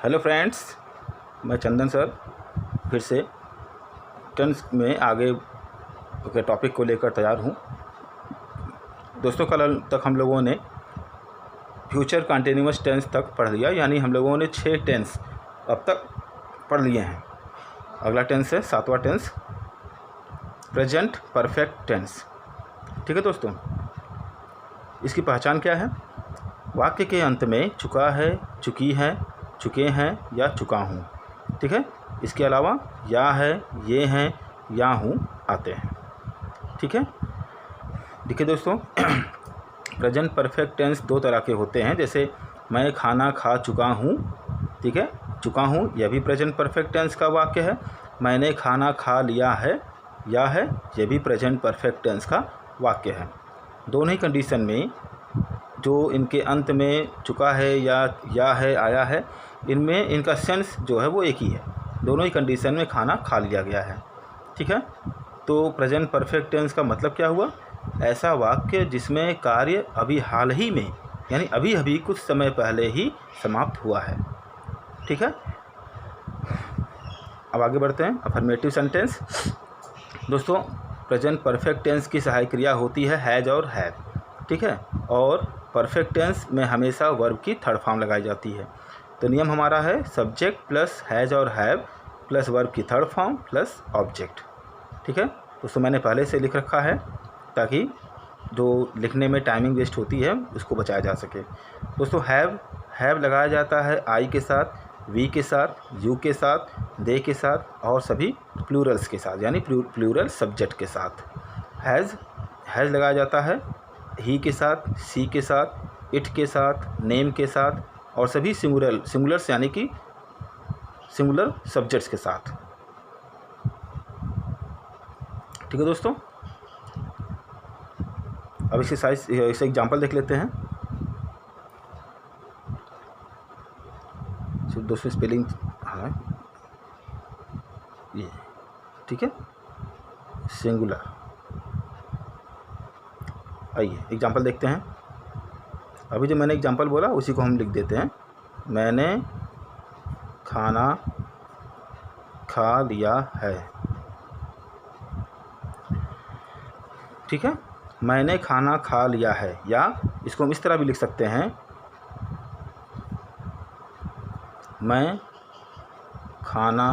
Hello friends, मैं चंदन sir फिर से टेंस में आगे के टॉपिक को लेकर तैयार हूँ। दोस्तों, कल तक हम लोगों ने फ्यूचर कंटिन्यूअस टेंस तक पढ़ लिया, यानी हम लोगों ने 6 टेंस अब तक पढ़ लिए हैं। अगला टेंस है 7वां टेंस, प्रेजेंट परफेक्ट टेंस। ठीक है दोस्तों, इसकी पहचान क्या है? वाक्य के अंत में चुका है, चुकी है, चुके हैं या चुका हूँ। ठीक है, इसके अलावा या है, ये हैं, या हूँ आते हैं। ठीक है, देखिए दोस्तों, प्रेजेंट परफेक्ट टेंस 2 तरह के होते हैं। जैसे मैं खाना खा चुका हूँ, ठीक है, चुका हूँ, यह भी प्रेजेंट परफेक्ट टेंस का वाक्य है। मैंने खाना खा लिया है, या है, यह भी प्रेजेंट परफेक्ट टेंस का वाक्य है। दोनों ही कंडीशन में जो इनके अंत में चुका है या है, आया है, इनमें इनका सेंस जो है वो एक ही है। दोनों ही कंडीशन में खाना खा लिया गया है। ठीक है, तो प्रेजेंट परफेक्ट टेंस का मतलब क्या हुआ? ऐसा वाक्य जिसमें कार्य अभी हाल ही में, यानी अभी अभी कुछ समय पहले ही समाप्त हुआ है। ठीक है, अब आगे बढ़ते हैं। Affirmative sentence. दोस्तों, प्रेजेंट परफेक्ट टेंस की सहायक क्रिया होती है हैज़ और हैव। ठीक है, और परफेक्ट टेंस में हमेशा वर्ब की थर्ड फॉर्म लगाई जाती है। तो नियम हमारा है सब्जेक्ट प्लस हैज़ और हैव प्लस वर्ब की थर्ड फॉर्म प्लस ऑब्जेक्ट। ठीक है, दोस्तों मैंने पहले से लिख रखा है ताकि जो लिखने में टाइमिंग वेस्ट होती है उसको बचाया जा सके। दोस्तों, हैव लगाया जाता है आई के साथ, वी के साथ, यू के साथ, दे के साथ और सभी प्लूरल्स के साथ, यानी प्लूरल सब्जेक्ट के साथ। हैज़ लगाया जाता है ही के साथ, सी के साथ, इट के साथ, नेम के साथ और सभी सिंगुलर्स यानी कि सिंगुलर सब्जेक्ट्स के साथ। ठीक है दोस्तों, अब इसे एग्जांपल देख लेते हैं। दोस्तों स्पेलिंग है ये, ठीक है, सिंगुलर। आइए एग्जांपल देखते हैं। अभी जो मैंने एग्जांपल बोला उसी को हम लिख देते हैं। मैंने खाना खा लिया है। ठीक है, मैंने खाना खा लिया है, या इसको हम इस तरह भी लिख सकते हैं, मैं खाना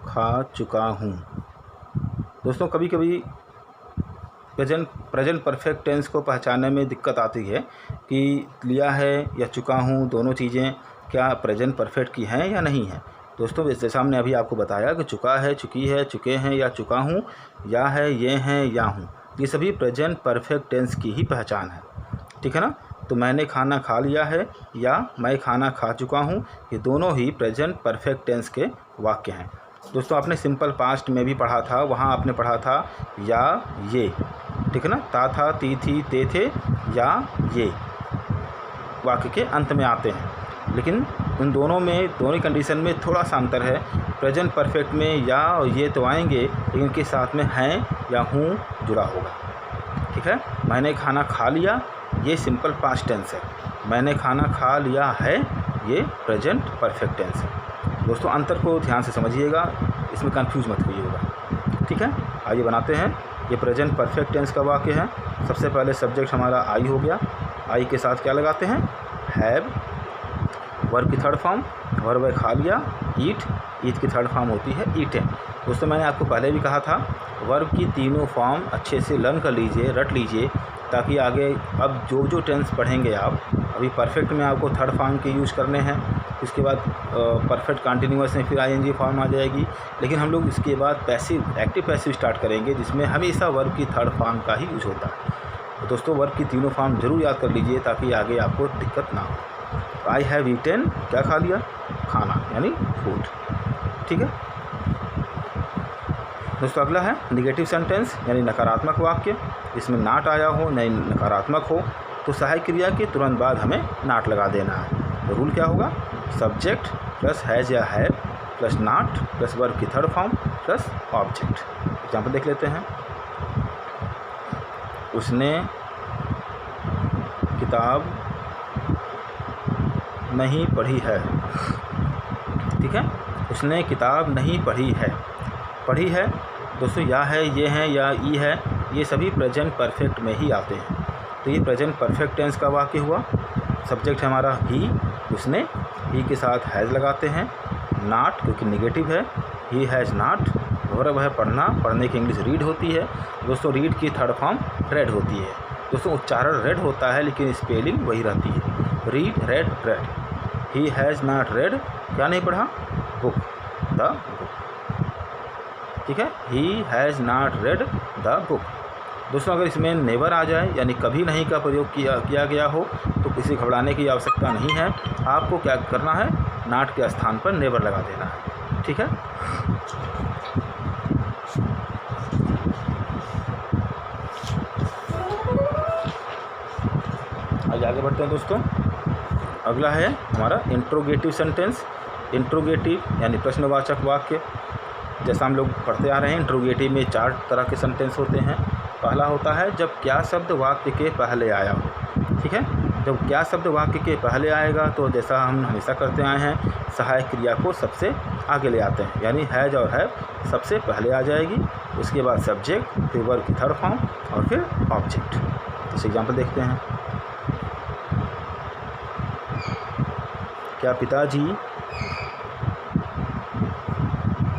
खा चुका हूँ। दोस्तों, कभी कभी प्रेजेंट परफेक्ट टेंस को पहचानने में दिक्कत आती है कि लिया है या चुका हूँ, दोनों चीज़ें क्या प्रेजेंट परफेक्ट की हैं या नहीं हैं। दोस्तों, जैसे सामने अभी आपको बताया कि चुका है, चुकी है, चुके हैं या चुका हूँ, या है, ये हैं, या हूँ, ये सभी प्रेजेंट परफेक्ट टेंस की ही पहचान है। ठीक है ना? तो मैंने खाना खा लिया है या मैं खाना खा चुका हूँ, ये दोनों ही प्रेजेंट परफेक्ट टेंस के वाक्य हैं। दोस्तों, आपने सिंपल पास्ट में भी पढ़ा था, वहाँ आपने पढ़ा था या ये, ठीक है ना, ता था, ती थी, ते थे, या ये वाक्य के अंत में आते हैं। लेकिन उन दोनों में, दोनों कंडीशन में थोड़ा सा अंतर है। प्रेजेंट परफेक्ट में या और ये तो आएंगे, लेकिन इनके साथ में हैं या हूँ जुड़ा होगा। ठीक है, मैंने खाना खा लिया, ये सिंपल पास्ट टेंस है। मैंने खाना खा लिया है, ये प्रेजेंट परफेक्ट टेंस है। दोस्तों, अंतर को ध्यान से समझिएगा, इसमें कंफ्यूज मत होइएगा। ठीक है, आइए बनाते हैं। ये प्रेजेंट परफेक्ट टेंस का वाक्य है। सबसे पहले सब्जेक्ट हमारा आई हो गया। आई के साथ क्या लगाते हैं? हैव, वर्ब की थर्ड फॉर्म, वर्ब है खा लिया, ईट की थर्ड फॉर्म होती है ईटेन। दोस्तों, मैंने आपको पहले भी कहा था वर्ब की तीनों फॉर्म अच्छे से लर्न कर लीजिए, रट लीजिए, ताकि आगे अब जो टेंस पढ़ेंगे आप, अभी परफेक्ट में आपको थर्ड फॉर्म के यूज़ करने हैं, उसके बाद परफेक्ट कंटिन्यूअस में फिर आईएनजी फॉर्म आ जाएगी, लेकिन हम लोग इसके बाद पैसिव, एक्टिव पैसिव स्टार्ट करेंगे, जिसमें हमेशा वर्ब की थर्ड फॉर्म का ही यूज़ होता है। तो दोस्तों, वर्ब की तीनों फॉर्म जरूर याद कर लीजिए ताकि आगे आपको दिक्कत ना हो। आई हैव ईटेन, क्या खा लिया? खाना, यानी फूड। ठीक है दोस्तों, अगला है निगेटिव सेंटेंस, यानी नकारात्मक वाक्य, जिसमें नाट आया हो, नहीं नकारात्मक हो, तो सहायक क्रिया के तुरंत बाद हमें नाट लगा देना है। तो रूल क्या होगा? सब्जेक्ट प्लस हैज़ या have plus not plus verb की third form plus object. Example देख लेते हैं। उसने किताब नहीं पढ़ी है। ठीक है, उसने किताब नहीं पढ़ी है। पढ़ी है दोस्तों, या है, ये हैं या ई है, ये सभी प्रेजेंट परफेक्ट में ही आते हैं। तो ये प्रेजेंट परफेक्ट टेंस का वाक्य हुआ। सब्जेक्ट है हमारा ही, उसने, ही के साथ हैज़ लगाते हैं। नॉट क्योंकि नेगेटिव है, ही हैज़ नॉट। वर्ब है पढ़ना, पढ़ने की इंग्लिश रीड होती है दोस्तों। रीड की थर्ड फॉर्म रेड होती है दोस्तों। उच्चारण रेड होता है लेकिन स्पेलिंग वही रहती है, read, red, red. He has not red, क्या नहीं पढ़ा, बुक, द बुक। ठीक है, he has not read the book. दोस्तों अगर इसमें नेवर आ जाए यानी कभी नहीं का प्रयोग किया गया हो तो किसी घबराने की आवश्यकता नहीं है। आपको क्या करना है, नॉट के स्थान पर नेवर लगा देना है। ठीक है, आगे बढ़ते हैं दोस्तों। अगला है हमारा इंट्रोगेटिव सेंटेंस। इंट्रोगेटिव यानी प्रश्नवाचक वाक्य। जैसा हम लोग पढ़ते आ रहे हैं, इंट्रोगेटिव में 4 तरह के सेंटेंस होते हैं। पहला होता है जब क्या शब्द वाक्य के पहले आया हो। ठीक है, जब क्या शब्द वाक्य के पहले आएगा तो जैसा हम हमेशा करते आए हैं, सहायक क्रिया को सबसे आगे ले आते हैं, यानी हैज और हैव सबसे पहले आ जाएगी। उसके बाद सब्जेक्ट, फिर वर्ब की थर्ड फॉर्म और फिर ऑब्जेक्ट। इस एग्जाम्पल देखते हैं। क्या पिताजी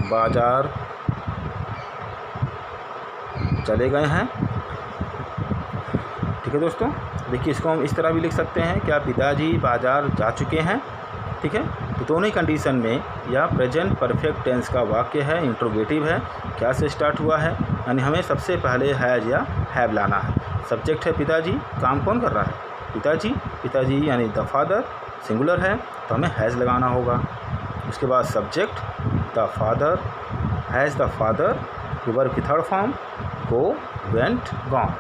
बाजार चले गए हैं। ठीक है दोस्तों, देखिए इसको हम इस तरह भी लिख सकते हैं, क्या पिताजी बाजार जा चुके हैं। ठीक है, तो दोनों ही कंडीशन में यह प्रेजेंट परफेक्ट टेंस का वाक्य है, इंट्रोगेटिव है, क्या से स्टार्ट हुआ है, यानी हमें सबसे पहले हैज या हैव लाना है। सब्जेक्ट है पिताजी, काम कौन कर रहा है, पिताजी। पिताजी यानी द फादर, सिंगुलर है तो हमें हैज़ लगाना होगा। उसके बाद subject the father, has the father, verb की third form go, went, gone.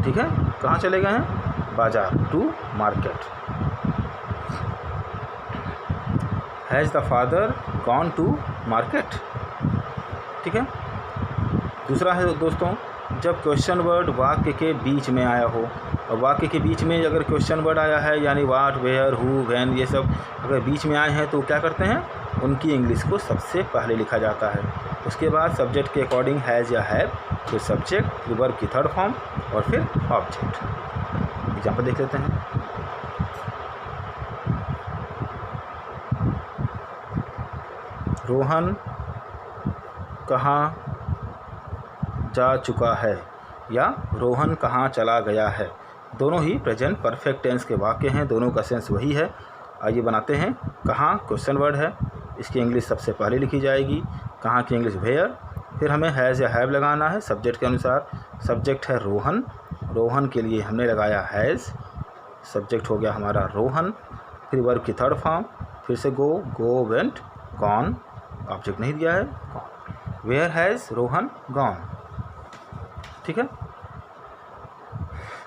ठीक है, कहाँ चले गए हैं, बाजार, to market. Has the father gone to market. ठीक है, दूसरा है दोस्तों जब क्वेश्चन वर्ड वाक्य के बीच में आया हो। और वाक्य के बीच में अगर क्वेश्चन वर्ड आया है यानी वाट, वेयर, हु, व्हेन, ये सब अगर बीच में आए हैं तो क्या करते हैं, उनकी इंग्लिश को सबसे पहले लिखा जाता है। उसके बाद सब्जेक्ट के अकॉर्डिंग हैज़ या हैव, फिर सब्जेक्ट, फिर वर्ब की थर्ड फॉर्म और फिर ऑब्जेक्ट। एग्जाम्पल देख लेते हैं। रोहन कहाँ जा चुका है या रोहन कहाँ चला गया है। दोनों ही प्रेजेंट परफेक्ट टेंस के वाक्य हैं, दोनों का सेंस वही है। आइए बनाते हैं। कहाँ क्वेश्चन वर्ड है, इसकी इंग्लिश सबसे पहले लिखी जाएगी। कहाँ की इंग्लिश वेयर, फिर हमें हैज़ या हैव लगाना है सब्जेक्ट के अनुसार। सब्जेक्ट है रोहन, रोहन के लिए हमने लगाया हैज़, सब्जेक्ट हो गया हमारा रोहन। फिर वर्ब की थर्ड फॉर्म, फिर से go, go, went, gone, object नहीं दिया है, gone. Where has Rohan gone. ठीक है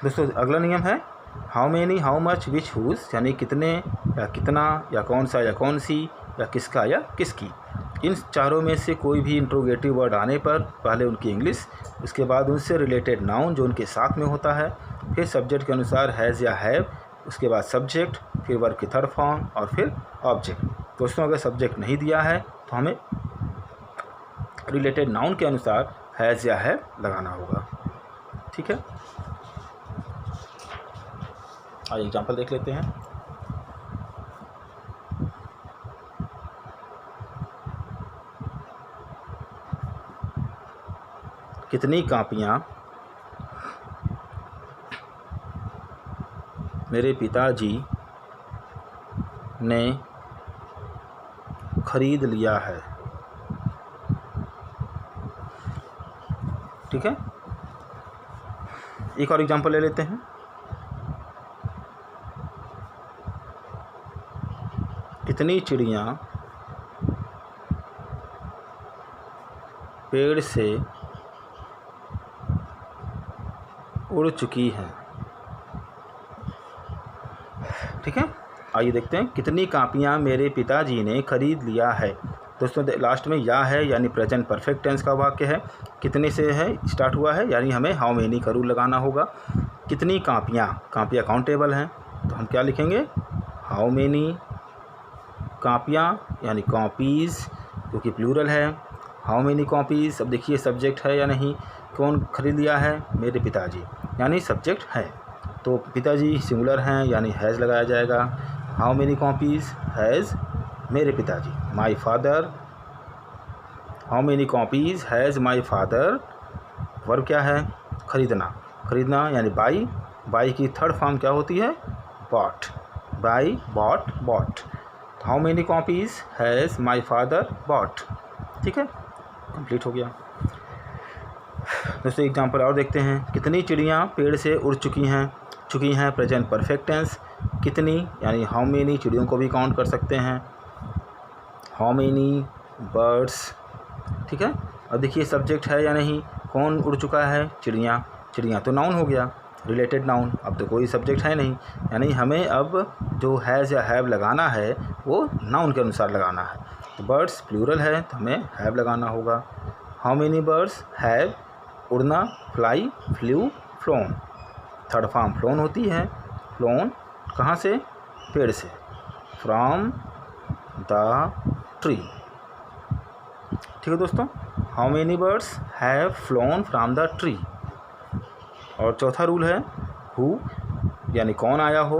दोस्तों, अगला नियम है how many, how much, which, whose, यानी कितने या कितना या कौन सा या कौन सी या किसका या किसकी। इन चारों में से कोई भी इंट्रोगेटिव वर्ड आने पर पहले उनकी इंग्लिश, उसके बाद उनसे रिलेटेड नाउन जो उनके साथ में होता है, फिर सब्जेक्ट के अनुसार हैज़ या हैव, उसके बाद सब्जेक्ट, फिर वर्ब की थर्ड फॉर्म और फिर ऑब्जेक्ट। दोस्तों अगर सब्जेक्ट नहीं दिया है तो हमें रिलेटेड नाउन के अनुसार हैज़ या हैव लगाना होगा। ठीक है, आइए एग्जाम्पल देख लेते हैं। कितनी कापियाँ मेरे पिताजी ने खरीद लिया है। ठीक है, एक और एग्जांपल ले लेते हैं। कितनी चिड़ियाँ पेड़ से उड़ चुकी हैं। ठीक है, आइए देखते हैं। कितनी कापियाँ मेरे पिताजी ने खरीद लिया है। दोस्तों लास्ट में या है यानी प्रेजेंट परफेक्ट टेंस का वाक्य है। कितने से है स्टार्ट हुआ है यानी हमें हाउ मेनी का रूल लगाना होगा। कितनी कापियाँ, कापियाँ काउंटेबल हैं तो हम क्या लिखेंगे, हाउ मेनी कापियाँ यानी कॉपीज़ क्योंकि प्लूरल है। हाउ मेनी कॉपीज़, अब देखिए सब्जेक्ट है या नहीं, कौन खरीद लिया है, मेरे पिताजी, यानी सब्जेक्ट है। तो पिताजी सिंगुलर हैं यानी हैज़ लगाया जाएगा। हाउ मेनी कॉपीज़ हैज़ मेरे पिताजी, my father. How many copies has my father, verb क्या है, खरीदना, खरीदना यानी बाई। बाई की थर्ड फॉर्म क्या होती है, bought, buy, bought, bought. How many copies has my father bought. ठीक है, कंप्लीट हो गया। दोस्तों एग्जाम्पल और देखते हैं। कितनी चिड़ियाँ पेड़ से उड़ चुकी हैं, प्रेजेंट परफेक्ट टेंस। कितनी यानी हाउ मेनी, चिड़ियों को भी काउंट कर सकते हैं। How many birds. ठीक है, अब देखिए सब्जेक्ट है या नहीं, कौन उड़ चुका है, चिड़ियाँ। चिड़ियाँ तो नाउन हो गया, रिलेटेड नाउन। अब तो कोई सब्जेक्ट है नहीं, यानी हमें अब जो हैज़ या हैव लगाना है वो नाउन के अनुसार लगाना है। तो बर्ड्स प्लूरल है तो हमें हैव लगाना होगा। हाउ मेनी बर्ड्स हैव, उड़ना, fly, flu, phloem. Third form phloem होती है। फ्लोन कहाँ से, पेड़ से, फ्रॉम द ट्री। ठीक है दोस्तों, how many birds have phloem from the tree. और चौथा रूल है हु, यानी कौन आया हो,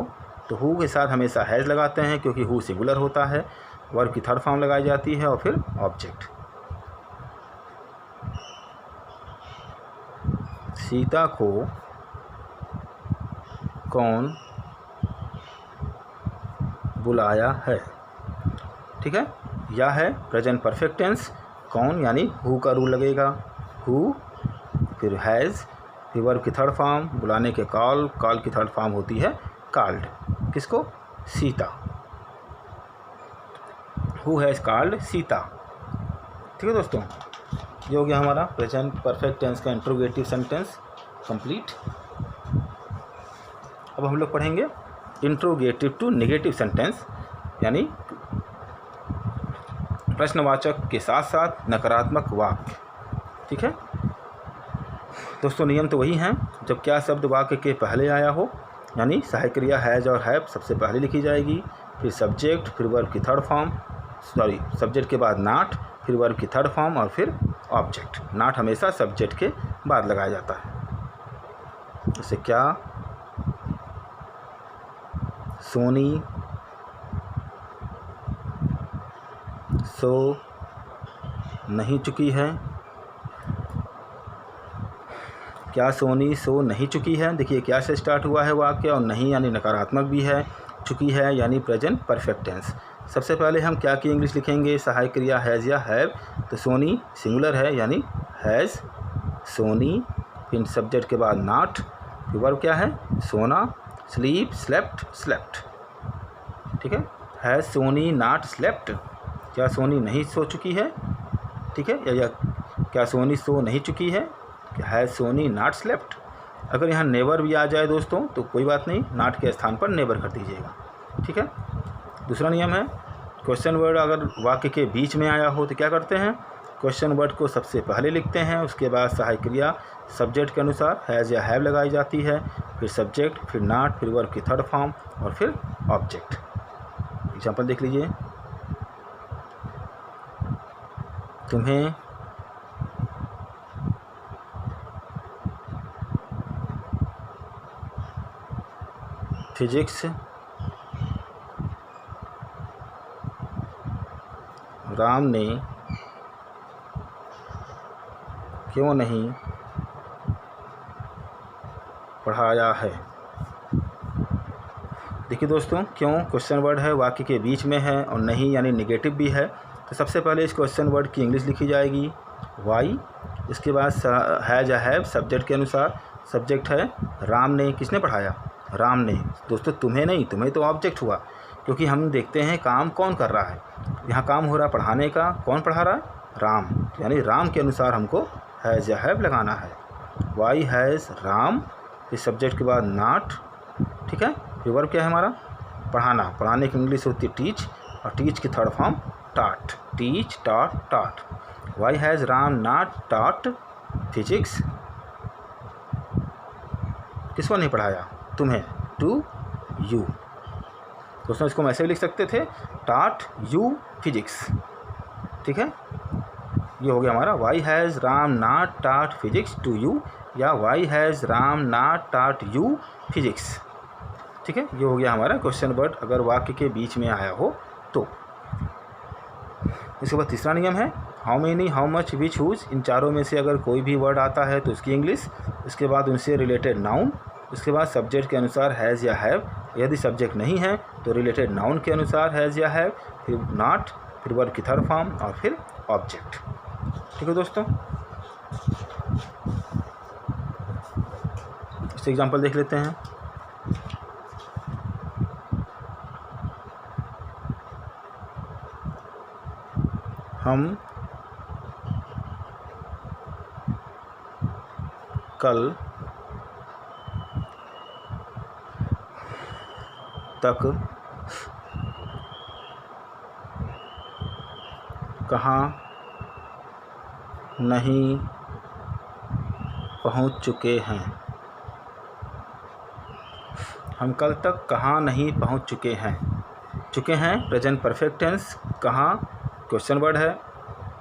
तो हु के साथ हमेशा हैज़ लगाते हैं क्योंकि हु सिंगुलर होता है। वर्ब की थर्ड फॉर्म लगाई जाती है और फिर ऑब्जेक्ट। सीता को कौन बुलाया है। ठीक है, यह है प्रेजेंट परफेक्ट टेंस। कौन यानी हु का रूल लगेगा, हु, फिर हैज़, फिर वर्ब की थर्ड फॉर्म, बुलाने के कॉल, कॉल की थर्ड फॉर्म होती है कॉल्ड। किसको, Sita. Who has called Sita. ठीक है दोस्तों, ये हो गया हमारा प्रेजेंट परफेक्ट टेंस का इंट्रोगेटिव सेंटेंस कंप्लीट। अब हम लोग पढ़ेंगे इंट्रोगेटिव टू नेगेटिव सेंटेंस, यानी प्रश्नवाचक के साथ साथ नकारात्मक वाक्य। ठीक है दोस्तों, नियम तो वही हैं। जब क्या शब्द वाक्य के पहले आया हो, यानी सहायक क्रिया हैज़ और हैव सबसे पहले लिखी जाएगी, फिर सब्जेक्ट, फिर वर्ब की थर्ड फॉर्म, सब्जेक्ट के बाद नॉट, फिर वर्ब की थर्ड फॉर्म और फिर ऑब्जेक्ट। नॉट हमेशा सब्जेक्ट के बाद लगाया जाता है। जैसे क्या सोनी सो नहीं चुकी है। क्या सोनी सो नहीं चुकी है, देखिए क्या से स्टार्ट हुआ है वाक्य, और नहीं यानी नकारात्मक भी है, चुकी है यानी प्रेजेंट परफेक्ट टेंस। सबसे पहले हम क्या की इंग्लिश लिखेंगे, सहायक क्रिया हैज़ या हैव, तो सोनी सिंगुलर है यानी हैज़ सोनी, फिर सब्जेक्ट के बाद नॉट, फिर वर्ब क्या है, सोना, स्लीप, स्लेप्ट, स्लेप्ट। ठीक है, हैज़ सोनी नॉट स्लेप्ट, क्या सोनी नहीं सो चुकी है। ठीक है, या क्या सोनी सो नहीं चुकी है, हैज़ सोनी नॉट स्लेप्ट। अगर यहाँ नेवर भी आ जाए दोस्तों तो कोई बात नहीं, नॉट के स्थान पर नेवर कर दीजिएगा। ठीक है, दूसरा नियम है क्वेश्चन वर्ड अगर वाक्य के बीच में आया हो तो क्या करते हैं, क्वेश्चन वर्ड को सबसे पहले लिखते हैं, उसके बाद सहायक क्रिया सब्जेक्ट के अनुसार हैज़ या हैव लगाई जाती है, फिर सब्जेक्ट, फिर नॉट, फिर वर्ब की थर्ड फॉर्म और फिर ऑब्जेक्ट। एग्जाम्पल देख लीजिए। तुम्हें फिजिक्स राम ने क्यों नहीं पढ़ाया है। देखिए दोस्तों, क्यों क्वेश्चन वर्ड है, वाक्य के बीच में है और नहीं यानी नेगेटिव भी है, तो सबसे पहले इस क्वेश्चन वर्ड की इंग्लिश लिखी जाएगी वाई। इसके बाद हैज़ या हैव सब्जेक्ट के अनुसार, सब्जेक्ट है राम ने, किसने पढ़ाया, राम ने। दोस्तों तुम्हें नहीं, तुम्हें तो ऑब्जेक्ट हुआ, क्योंकि हम देखते हैं काम कौन कर रहा है, यहाँ काम हो रहा है पढ़ाने का, कौन पढ़ा रहा है, राम, यानी राम के अनुसार हमको हैज़ या हैव लगाना है। वाई हैज़ राम, फिर सब्जेक्ट के बाद नॉट। ठीक है, फिर वर्ब क्या है हमारा, पढ़ाना, पढ़ाने की इंग्लिश होती है टीच, और टीच की third form taught, teach, taught, taught. Why has Ram not taught physics, किसको नहीं पढ़ाया, तुम्हें, टू यू। दोस्तों इसको हम ऐसे भी लिख सकते थे, taught you physics। ठीक है, ये हो गया हमारा why has Ram not taught physics to you, या why has Ram not taught you physics। ठीक है, ये हो गया हमारा क्वेश्चन वर्ड अगर वाक्य के बीच में आया हो तो। इसके बाद तीसरा नियम है how many, how much, which, whose. इन चारों में से अगर कोई भी वर्ड आता है तो उसकी इंग्लिश, उसके बाद उनसे रिलेटेड नाउन, उसके बाद सब्जेक्ट के अनुसार हैज़ या हैव। यदि सब्जेक्ट नहीं है तो रिलेटेड नाउन के अनुसार हैज़ या हैव, फिर नॉट, फिर वर्ब की थर्ड फॉर्म और फिर ऑब्जेक्ट। ठीक है दोस्तों, इससे एग्जाम्पल देख लेते हैं। हम कल तक कहाँ नहीं पहुँच चुके हैं। हम कल तक कहाँ नहीं पहुँच चुके हैं। चुके हैं प्रेजेंट परफेक्ट टेंस, कहाँ क्वेश्चन वर्ड है।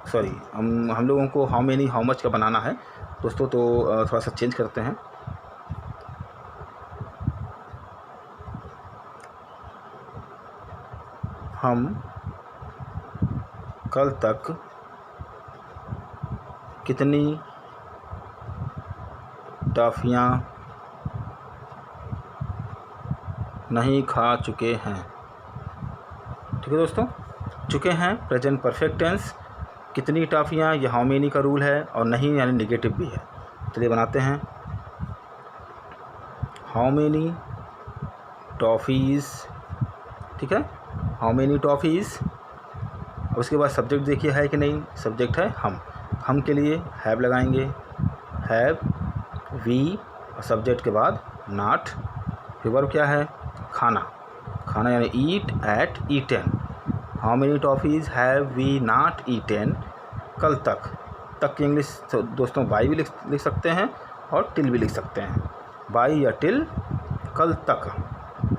सॉरी, हम लोगों को हाउ मेनी, हाउ मच का बनाना है दोस्तों, तो थोड़ा सा चेंज करते हैं। हम कल तक कितनी टॉफ़ियाँ नहीं खा चुके हैं। ठीक है दोस्तों, चुके हैं प्रेजेंट परफेक्ट टेंस, कितनी टॉफ़ियाँ ये हाउ मेनी का रूल है, और नहीं यानी निगेटिव भी है। चलिए बनाते हैं, हाउ मेनी टॉफ़ीज़। ठीक है, हाउ मेनी टॉफ़ीज़। उसके बाद सब्जेक्ट देखिए है कि नहीं, सब्जेक्ट है हम के लिए हैव लगाएंगे, हैव, वी, और सब्जेक्ट के बाद नॉट। फिर वर्ब क्या है, खाना, खाना यानी eat, ate, eaten. How many toffees have we not eaten कल तक की इंग्लिश तो दोस्तों बाई भी लिख सकते हैं और टिल भी लिख सकते हैं, बाई या टिल, कल तक।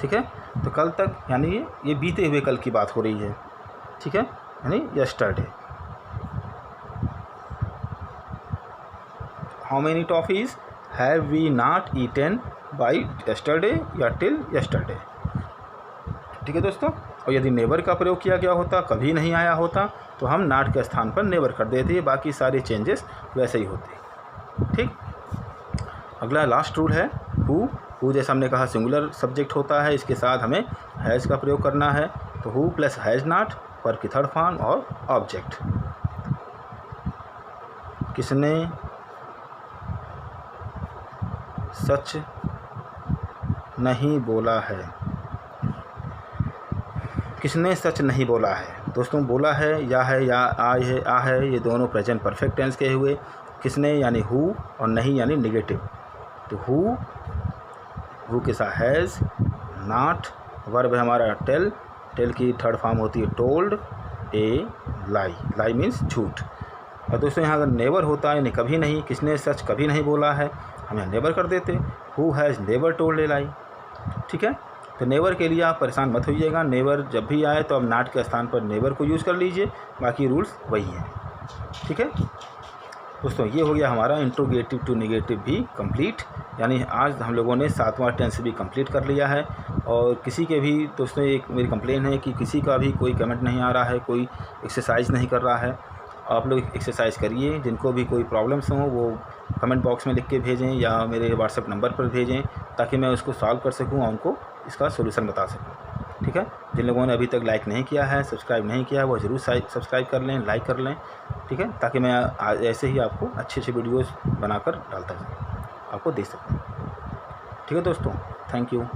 ठीक है, तो कल तक यानी ये बीते हुए कल की बात हो रही है। ठीक है, यानी yesterday. How many toffees have we not eaten by yesterday या टिल यस्टरडे। ठीक है दोस्तों, और यदि नेवर का प्रयोग किया गया होता, कभी नहीं आया होता, तो हम नॉट के स्थान पर नेवर कर देते, बाकी सारे चेंजेस वैसे ही होते। ठीक, अगला लास्ट रूल है हु जैसा हमने कहा सिंगुलर सब्जेक्ट होता है, इसके साथ हमें हैज़ का प्रयोग करना है। तो who plus has not, verb की थर्ड फॉर्म और ऑब्जेक्ट। किसने सच नहीं बोला है। किसने सच नहीं बोला है दोस्तों, बोला है या आ है, ये दोनों प्रेजेंट परफेक्ट टेंस के हुए। किसने यानी हु, और नहीं यानी निगेटिव। तो हु के साथ हैज़, नॉट, वर्ब है हमारा टेल की थर्ड फॉर्म होती है टोल्ड, ए लाई मीन्स झूठ। और दोस्तों यहाँ अगर नेवर होता है यानी कभी नहीं, किसने सच कभी नहीं बोला है, हम यहाँ नेवर कर देते, हु हैज़ नेवर टोल्ड ए लाई। ठीक है, तो नेवर के लिए आप परेशान मत होइएगा, नेवर जब भी आए तो अब नॉट के स्थान पर नेवर को यूज़ कर लीजिए, बाकी रूल्स वही हैं। ठीक है दोस्तों, ये हो गया हमारा इंट्रोगेटिव टू नेगेटिव भी कंप्लीट, यानी आज हम लोगों ने 7वां टेंस भी कंप्लीट कर लिया है। और किसी के भी दोस्तों एक मेरी कंप्लेन है कि किसी का भी कोई कमेंट नहीं आ रहा है, कोई एक्सरसाइज नहीं कर रहा है। आप लोग एक्सरसाइज करिए, जिनको भी कोई प्रॉब्लम्स हों वो कमेंट बॉक्स में लिख के भेजें या मेरे व्हाट्सएप नंबर पर भेजें, ताकि मैं उसको सॉल्व कर सकूं और उनको इसका सोल्यूशन बता सकूं। ठीक है, जिन लोगों ने अभी तक लाइक नहीं किया है, सब्सक्राइब नहीं किया है, वो ज़रूर सब्सक्राइब कर लें, लाइक कर लें। ठीक है, ताकि मैं ऐसे ही आपको अच्छे वीडियोज़ बनाकर डालता हूँ, आपको दे सकूँ। ठीक है दोस्तों, थैंक यू।